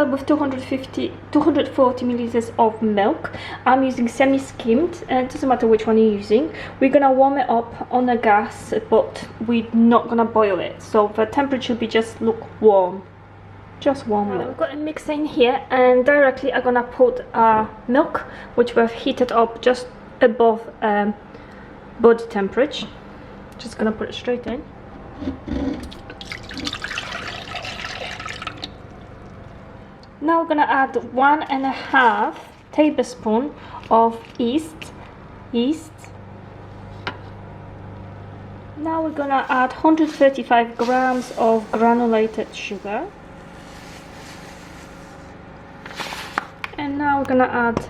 start with 240 milliliters of milk. I'm using semi-skimmed, and it doesn't matter which one you're using. We're gonna warm it up on the gas, but we're not gonna boil it, so the temperature will be just lukewarm. Just warm milk. We've got a mixer in here, and directly I'm gonna put milk, which we've heated up just above body temperature. Just gonna put it straight in. Now we're gonna add 1.5 tablespoons of yeast. Now we're gonna add 135 grams of granulated sugar. And now we're gonna add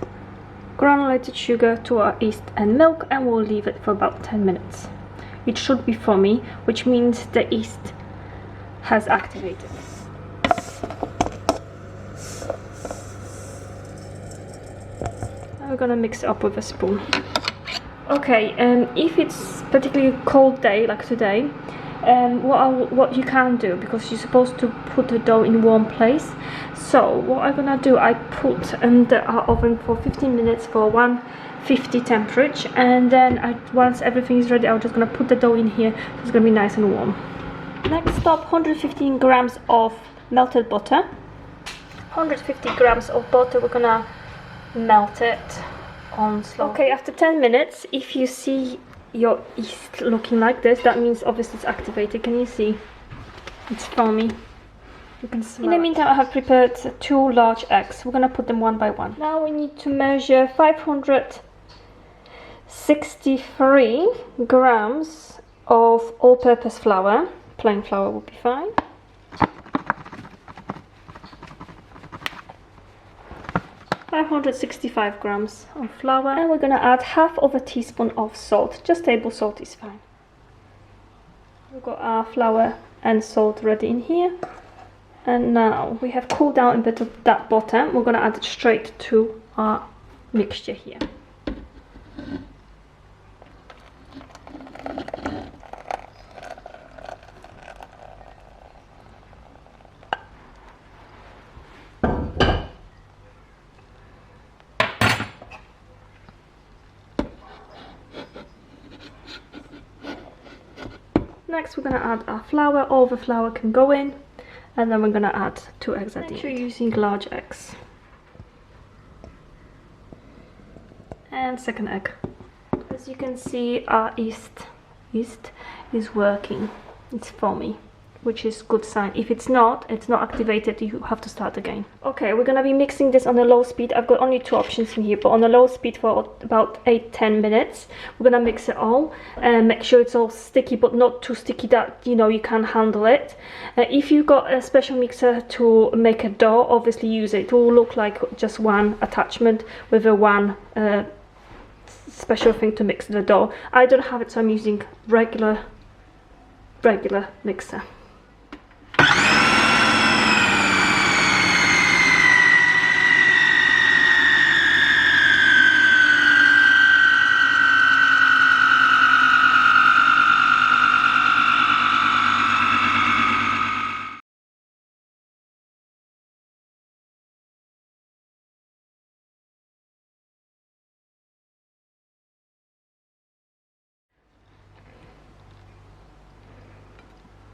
granulated sugar to our yeast and milk, and we'll leave it for about 10 minutes. It should be foamy, which means the yeast has activated. Now we're gonna mix it up with a spoon. Okay, if it's particularly cold day like today, what you can do, because you're supposed to put the dough in warm place. So what I'm gonna do, I put in the oven for 15 minutes for 150 temperature, and then once everything is ready, I'm just gonna put the dough in here, so it's gonna be nice and warm. Next up, 115 grams of melted butter. 150 grams of butter, we're gonna melt it on slow. Okay, after 10 minutes, if you see your yeast looking like this, that means obviously it's activated. Can you see? It's foamy. You can smell. In the meantime, I have prepared 2 large eggs. We're gonna put them one by one. Now we need to measure 563 grams of all-purpose flour. Plain flour will be fine. 565 grams of flour, and we're gonna add 1/2 teaspoon of salt. Just table salt is fine. We've got our flour and salt ready in here, and now we have cooled down a bit of that butter. We're gonna add it straight to our mixture here. Next, we're going to add our flour. All the flour can go in, and then we're going to add 2 eggs at the end. We're using large eggs. And second egg. As you can see, our yeast is working. It's foamy, which is good sign. If it's not activated, you have to start again. Okay, we're gonna be mixing this on a low speed. I've got only 2 options in here, but on a low speed for about 8-10 minutes. We're gonna mix it all and make sure it's all sticky, but not too sticky that you can't handle it. If you've got a special mixer to make a dough, obviously use it. It will look like just one attachment with a one special thing to mix the dough. I don't have it, so I'm using regular mixer.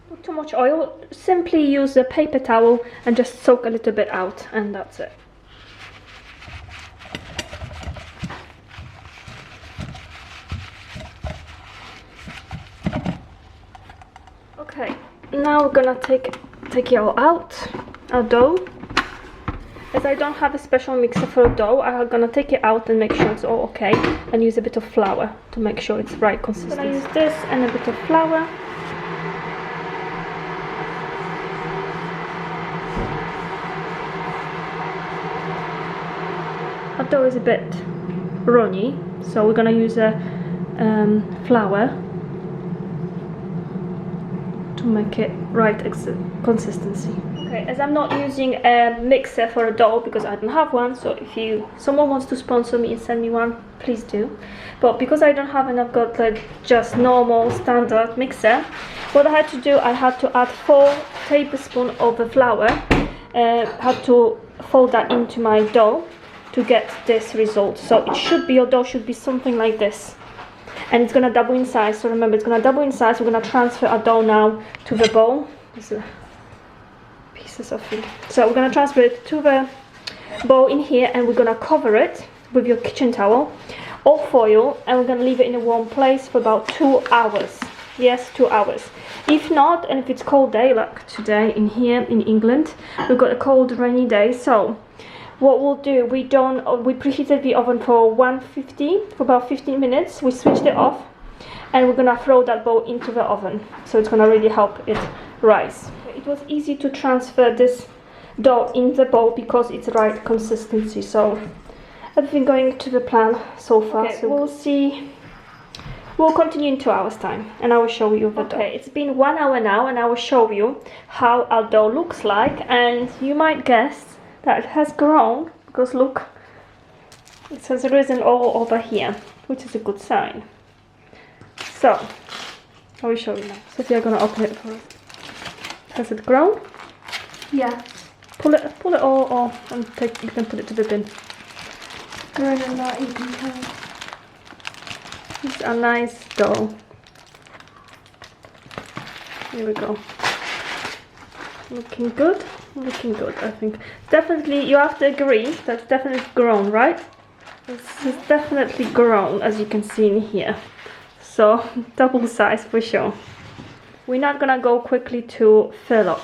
Not too much oil, simply use a paper towel and just soak a little bit out, and that's it. Okay, now we're gonna take it all out, our dough. As I don't have a special mixer for dough, I'm gonna take it out and make sure it's all okay, and use a bit of flour to make sure it's right consistency. I'm gonna use this and a bit of flour. Our dough is a bit runny, so we're gonna use a flour to make it right consistency. Okay, as I'm not using a mixer for a dough because I don't have one, so if someone wants to sponsor me and send me one, please do. But because I don't have and I've got like just normal standard mixer, what I had to do, I had to add 4 tablespoons of the flour. Had to fold that into my dough to get this result. So it should be, your dough should be something like this, and it's gonna double in size. So remember, it's gonna double in size. We're gonna transfer our dough now to the bowl. There's pieces of it. So we're gonna transfer it to the bowl in here, and we're gonna cover it with your kitchen towel or foil, and we're gonna leave it in a warm place for about 2 hours. Yes, 2 hours. If not, and if it's cold day like today in here in England, we've got a cold rainy day, so what we'll do, we preheated the oven for 150 for about 15 minutes. We switched it off, and we're gonna throw that bowl into the oven, so it's gonna really help it rise. It was easy to transfer this dough in the bowl because it's the right consistency, so everything going to the plan so far. Okay, so we'll see. We'll continue in 2 hours time, and I will show you the dough. Okay, it's been 1 hour now, and I will show you how our dough looks like, and you might guess that it has grown because look, it has risen all over here, which is a good sign. So I will show you now. Sophia, I'm gonna open it for us. Has it grown? Yeah. Pull it all off and you can put it to the bin. Growing a lot, you can tell. It's a nice dough. Here we go. Looking good. Looking good, I think. Definitely, you have to agree that's definitely grown, right? This is definitely grown, as you can see in here. So double size for sure. We're not gonna go quickly to fill up.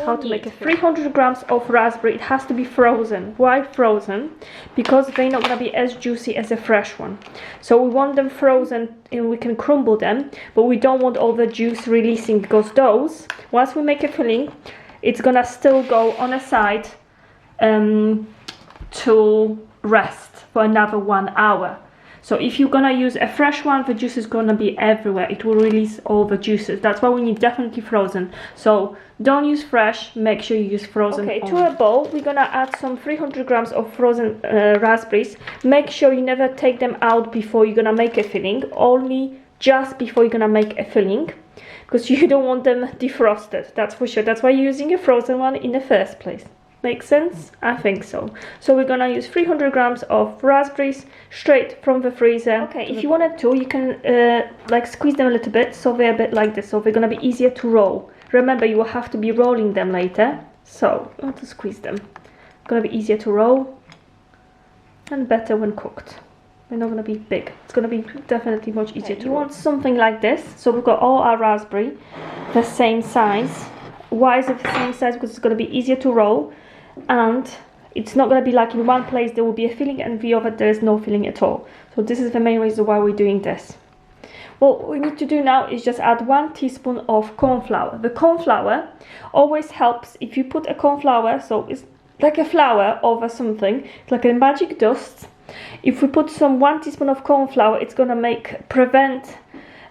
How to make it? 300 grams of raspberry. It has to be frozen. Why frozen? Because they're not gonna be as juicy as a fresh one. So we want them frozen, and we can crumble them, but we don't want all the juice releasing, because those, once we make a filling, it's gonna still go on a side to rest for another 1 hour. So if you're gonna use a fresh one, the juice is gonna be everywhere. It will release all the juices. That's why we need definitely frozen. So don't use fresh, make sure you use frozen. Okay, to a bowl, we're gonna add some 300 grams of frozen raspberries. Make sure you never take them out before you're gonna make a filling, only just before you're gonna make a filling, because you don't want them defrosted, that's for sure. That's why you're using a frozen one in the first place. Make sense? I think so. So we're gonna use 300 grams of raspberries straight from the freezer. Okay, if you wanted to, you can like squeeze them a little bit so they're a bit like this, so they're gonna be easier to roll. Remember, you will have to be rolling them later, so you want to squeeze them. It's gonna be easier to roll and better when cooked. They're not gonna be big. It's gonna be definitely much easier to roll. You want something like this. So we've got all our raspberry the same size. Why is it the same size? Because it's gonna be easier to roll, and it's not going to be like in one place there will be a filling and the other there is no filling at all. So this is the main reason why we're doing this. What we need to do now is just add 1 teaspoon of corn flour. The corn flour always helps if you put a corn flour, so it's like a flour over something, it's like a magic dust. If we put some 1 teaspoon of corn flour, it's going to prevent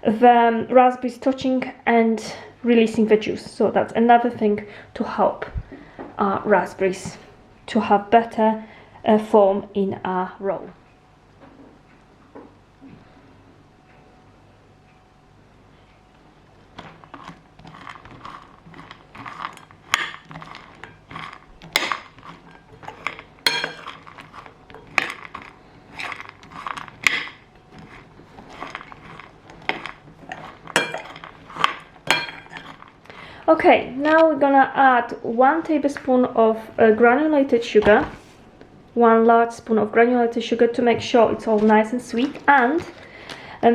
the raspberries touching and releasing the juice. So that's another thing to help raspberries to have better form in our roll. Okay, now we're gonna add 1 tablespoon of granulated sugar, 1 large spoon of granulated sugar to make sure it's all nice and sweet. And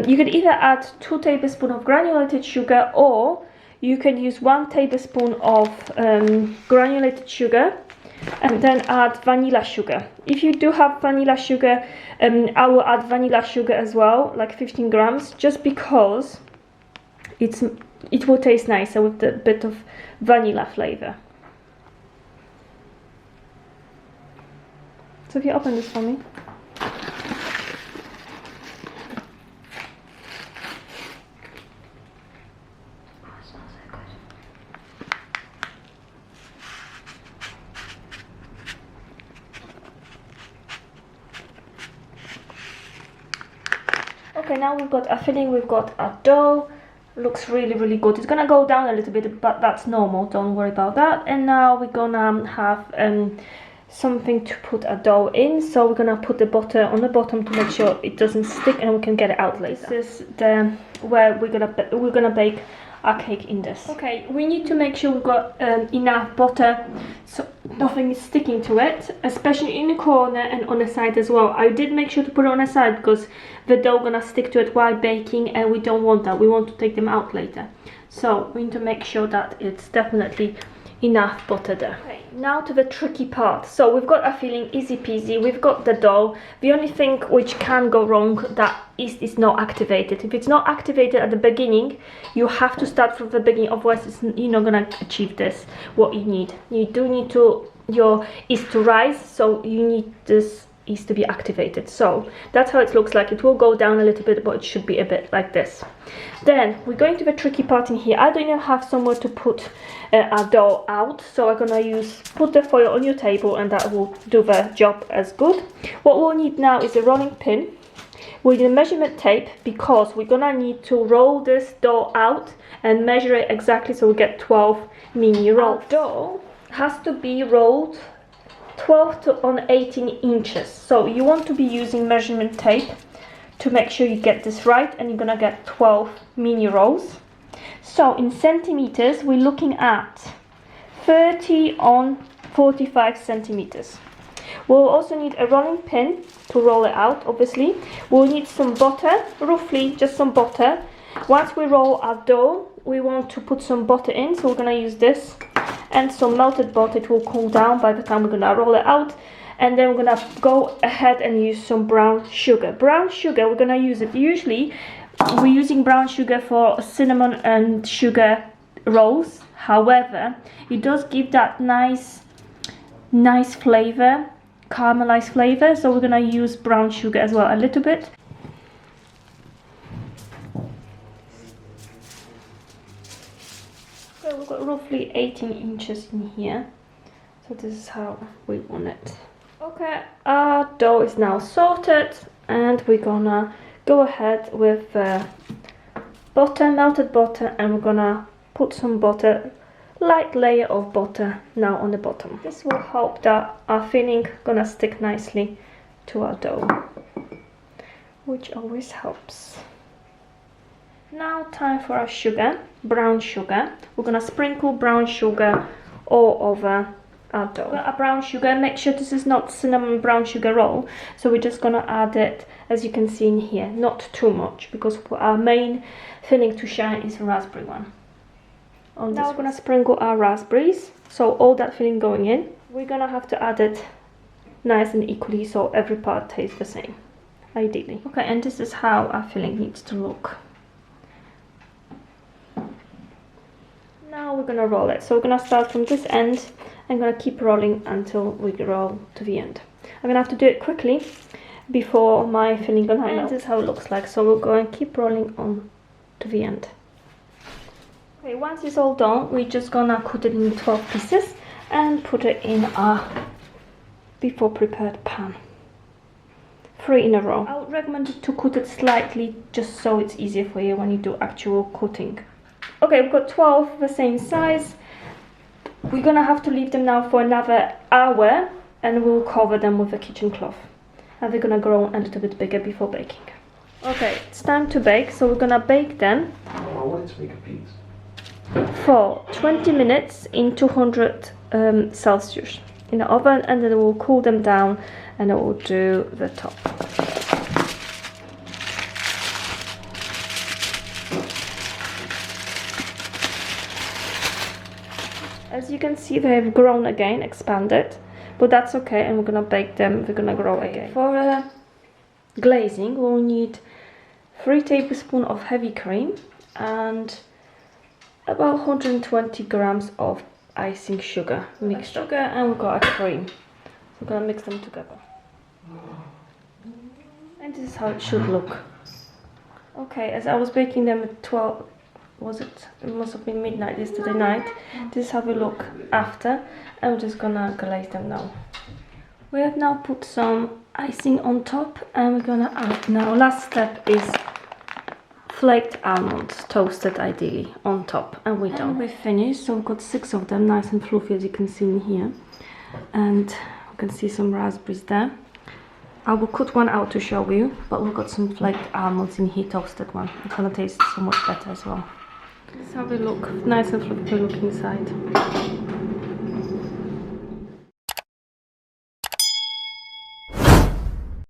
you can either add 2 tablespoons of granulated sugar, or you can use 1 tablespoon of granulated sugar and then add vanilla sugar. If you do have vanilla sugar, I will add vanilla sugar as well, like 15 grams, just because it will taste nicer with a bit of vanilla flavor. So if you open this for me. Okay, now we've got a filling, we've got a dough. Looks really good. It's gonna go down a little bit, but that's normal, don't worry about that. And now we're gonna have something to put a dough in, so we're gonna put the butter on the bottom to make sure it doesn't stick, and we can get it out later. This is the where we're gonna bake our cake in this. Okay, we need to make sure we've got enough butter so nothing is sticking to it, especially in the corner and on the side as well. I did make sure to put it on the side because the dough gonna stick to it while baking, and we don't want that. We want to take them out later, so we need to make sure that it's definitely enough butter there. Okay, now to the tricky part. So we've got a filling, easy peasy, we've got the dough. The only thing which can go wrong that is it's not activated. If it's not activated at the beginning, you have to start from the beginning, otherwise you're not gonna achieve this. What you need, you do need to your yeast to rise, so you need this yeast to be activated. So that's how it looks like. It will go down a little bit, but it should be a bit like this. Then we're going to the tricky part in here. I don't even have somewhere to put our dough out, so I'm gonna put the foil on your table, and that will do the job as good. What we'll need now is a rolling pin. We need a measurement tape because we're gonna need to roll this dough out and measure it exactly, so we get 12 mini rolls. Our dough has to be rolled 12 to 18 inches, so you want to be using measurement tape to make sure you get this right, and you're gonna get 12 mini rolls. So in centimeters, we're looking at 30 on 45 centimeters. We'll also need a rolling pin to roll it out, obviously. We'll need some butter, roughly just some butter. Once we roll our dough, we want to put some butter in, so we're gonna use this and some melted butter. It will cool down by the time we're gonna roll it out, and then we're gonna go ahead and use some brown sugar. Brown sugar, we're gonna use it. Usually we're using brown sugar for cinnamon and sugar rolls. However, it does give that nice flavor, caramelized flavor, so we're gonna use brown sugar as well, a little bit. So we've got roughly 18 inches in here, so this is how we want it. Okay, our dough is now sorted, and we're gonna go ahead with butter, melted butter, and we're gonna put some butter, light layer of butter now on the bottom. This will help that our filling gonna stick nicely to our dough, which always helps. Now time for our sugar, brown sugar. We're gonna sprinkle brown sugar all over our dough. Our brown sugar, make sure this is not cinnamon brown sugar roll, so we're just gonna add it, as you can see in here, not too much, because our main filling to shine is the raspberry one. Now we're gonna sprinkle our raspberries, so all that filling going in. We're gonna have to add it nice and equally, so every part tastes the same, ideally. Okay, and this is how our filling needs to look. Now we're gonna roll it. So we're gonna start from this end and gonna keep rolling until we roll to the end. I'm gonna have to do it quickly before my filling gonna melt. This is how it looks like. So we're going to keep rolling on to the end. Okay, once it's all done, we're just gonna cut it in 12 pieces and put it in our before prepared pan. 3 in a row. I would recommend to cut it slightly, just so it's easier for you when you do actual cutting. Okay, we've got 12 the same size. We're gonna have to leave them now for another hour, and we'll cover them with a kitchen cloth, and they're gonna grow a little bit bigger before baking. Okay, it's time to bake, so we're gonna bake them for 20 minutes in 200 Celsius in the oven, and then we'll cool them down, and then we'll do the top. As you can see, they have grown again, expanded, but that's okay, and we're gonna bake them, they're gonna grow again. For glazing, we'll need 3 tablespoons of heavy cream and about 120 grams of icing sugar, mixed sugar, and we've got a cream. We're gonna mix them together. And this is how it should look. Okay, as I was baking them at 12, it must have been midnight yesterday night. This is how they look after, and we're just gonna glaze them now. We have now put some icing on top, and we're gonna add now, last step is flaked almonds, toasted ideally, on top, and we're done. We're finished, so we've got 6 of them, nice and fluffy as you can see in here, and You can see some raspberries there. I will cut one out to show you, but we've got some flaked almonds in here, toasted one. It's gonna taste so much better as well. Let's have a look. Nice and fluffy look inside.